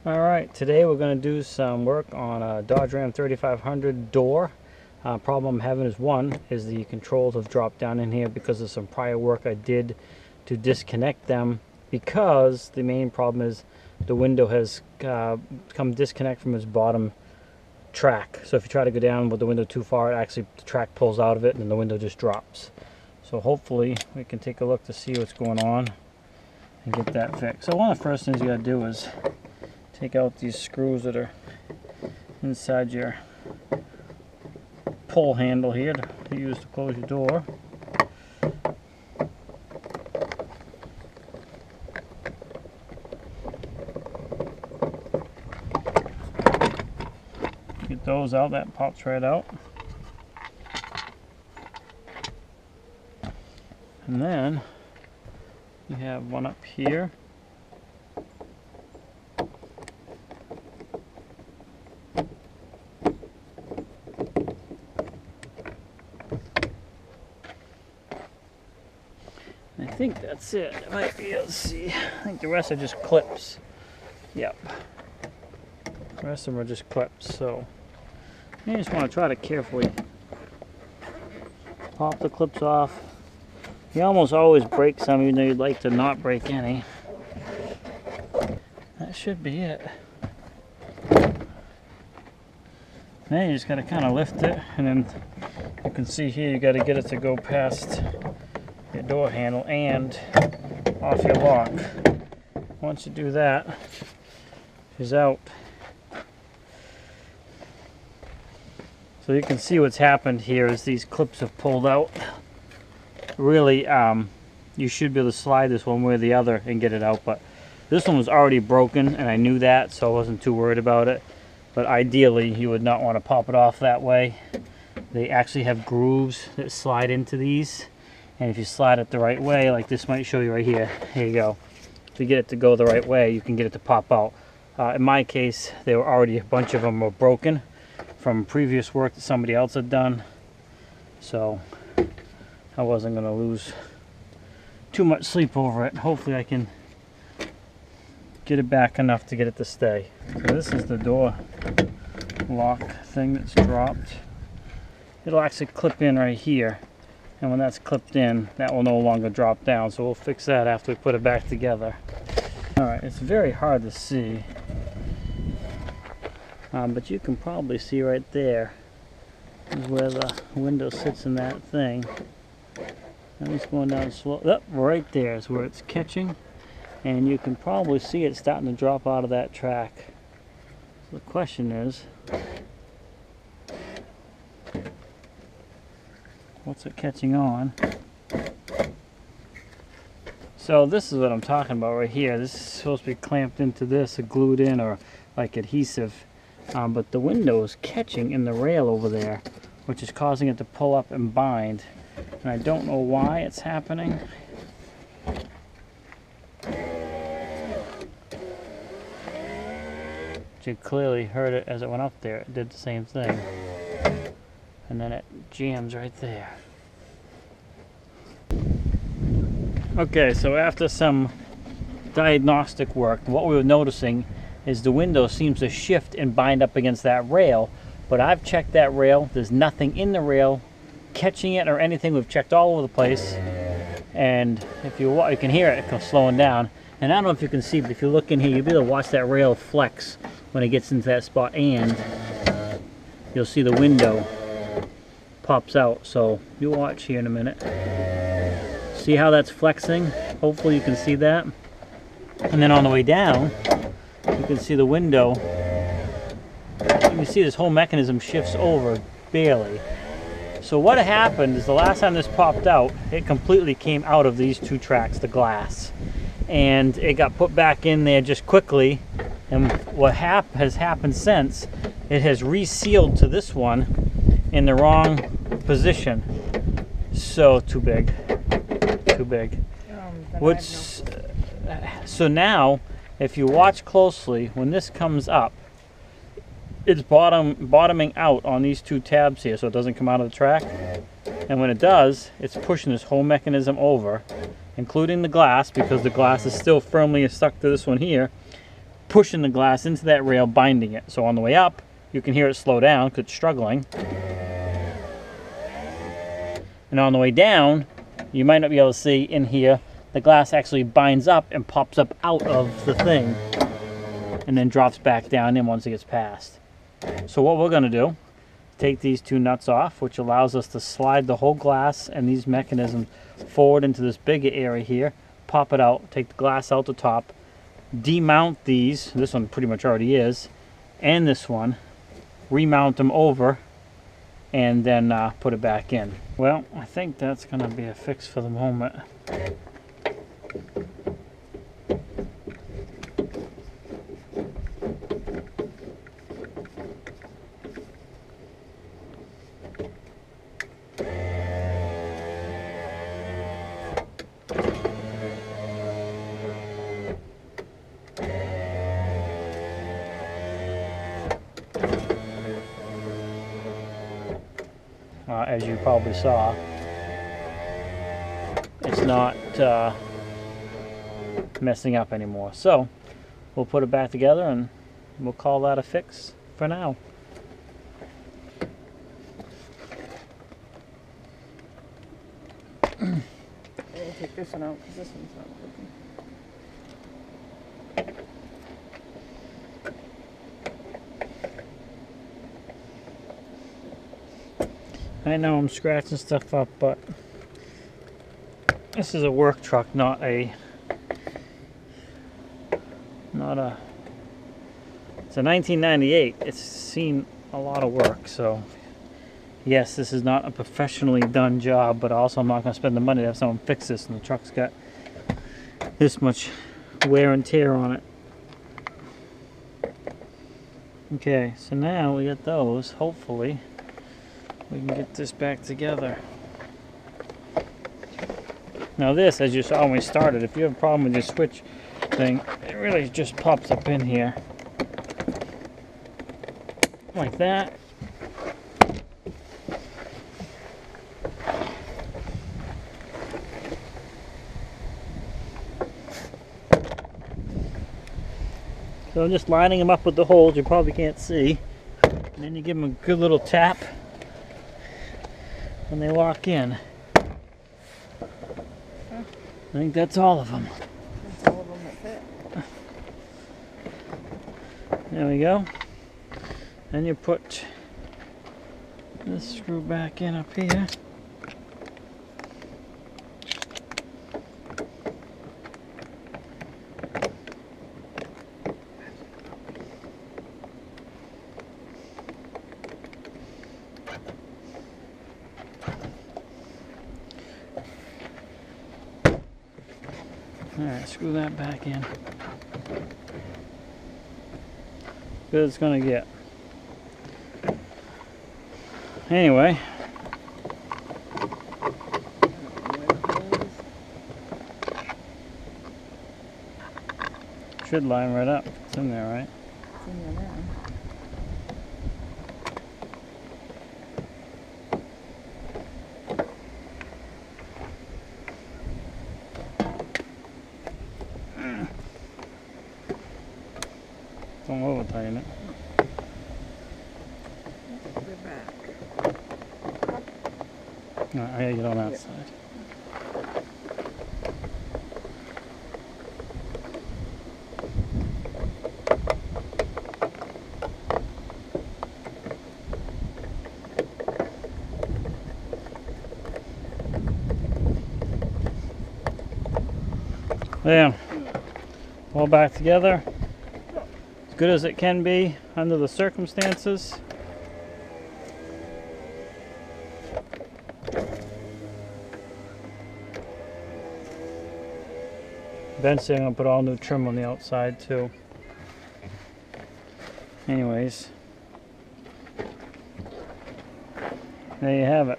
Alright, today we're going to do some work on a Dodge Ram 3500 door. Problem I'm having is the controls have dropped down in here because of some prior work I did to disconnect them, because the main problem is the window has come disconnect from its bottom track. So if you try to go down with the window too far, the track pulls out of it and then the window just drops. So hopefully we can take a look to see what's going on and get that fixed. So one of the first things you got to do is take out these screws that are inside your pull handle here to use to close your door. Get those out, that pops right out. And then you have one up here. I think that's it. It might be, let's see. I think the rest are just clips. Yep. The rest of them are just clips. So you just want to try to carefully pop the clips off. You almost always break some, even though you'd like to not break any. That should be it. Then you just got to kind of lift it, and then you can see here you got to get it to go past your door handle and off your lock. Once you do that, she's out. So you can see what's happened here is these clips have pulled out. Really, you should be able to slide this one way or the other and get it out, but this one was already broken and I knew that, so I wasn't too worried about it. But ideally you would not want to pop it off that way. They actually have grooves that slide into these, and if you slide it the right way, like this might show you right here, here you go. If you get it to go the right way, you can get it to pop out. In my case, they were already, a bunch of them were broken from previous work that somebody else had done, so I wasn't going to lose too much sleep over it. Hopefully I can get it back enough to get it to stay. So this is the door lock thing that's dropped. It'll actually clip in right here, and when that's clipped in, that will no longer drop down, so we'll fix that after we put it back together. Alright, it's very hard to see, but you can probably see right there is where the window sits in that thing. And it's going down slow. Oh, right there is where it's catching, and you can probably see it starting to drop out of that track. So the question is, what's it catching on? So this is what I'm talking about right here. This is supposed to be clamped into this, or glued in, or like adhesive. But the window is catching in the rail over there, which is causing it to pull up and bind. And I don't know why it's happening. You clearly heard it as it went up there. It did the same thing. And then it jams right there. Okay, so after some diagnostic work, what we were noticing is the window seems to shift and bind up against that rail, but I've checked that rail. There's nothing in the rail catching it or anything. We've checked all over the place, and if you can hear it slowing down. And I don't know if you can see, but if you look in here, you'll be able to watch that rail flex when it gets into that spot, and you'll see the window pops out. So you watch here in a minute. See how that's flexing? Hopefully you can see that. And then on the way down, you can see the window. You can see this whole mechanism shifts over barely. So what happened is the last time this popped out, it completely came out of these two tracks, the glass. And it got put back in there just quickly. And what has happened since, it has resealed to this one in the wrong position. So too big. Too big. So now, if you watch closely, when this comes up, it's bottoming out on these two tabs here, so it doesn't come out of the track. And when it does, it's pushing this whole mechanism over, including the glass, because the glass is still firmly stuck to this one here. pushing the glass into that rail, binding it. So on the way up, you can hear it slow down because it's struggling. And on the way down, you might not be able to see in here, the glass actually binds up and pops up out of the thing and then drops back down in once it gets past. So what we're going to do, take these two nuts off, which allows us to slide the whole glass and these mechanisms forward into this bigger area here, pop it out, take the glass out the top, demount these, this one pretty much already is, and this one, remount them over, and then put it back in. Well, I think that's going to be a fix for the moment. As you probably saw, it's not messing up anymore. So we'll put it back together and we'll call that a fix for now. I'll take this one out because this one's not working. I know I'm scratching stuff up, but this is a work truck, not a it's a 1998. It's seen a lot of work, so yes, this is not a professionally done job, but also I'm not going to spend the money to have someone fix this, and the truck's got this much wear and tear on it. Okay, so now we got those. Hopefully we can get this back together. Now this, as you saw when we started, if you have a problem with your switch thing, it really just pops up in here. Like that. So I'm just lining them up with the holes you probably can't see. And then you give them a good little tap when they lock in. I think that's all of them. That's all of them that fit. There we go. Then you put this screw back in up here. Alright, screw that back in. Good it's gonna get. Anyway. Should line right up. It's in there, right? It's in there now. Don't over tighten it. They're back. Alright, I gotta get on that side. There. All back together. Good as it can be under the circumstances. Eventually I'm going to put all new trim on the outside too. Anyways, there you have it.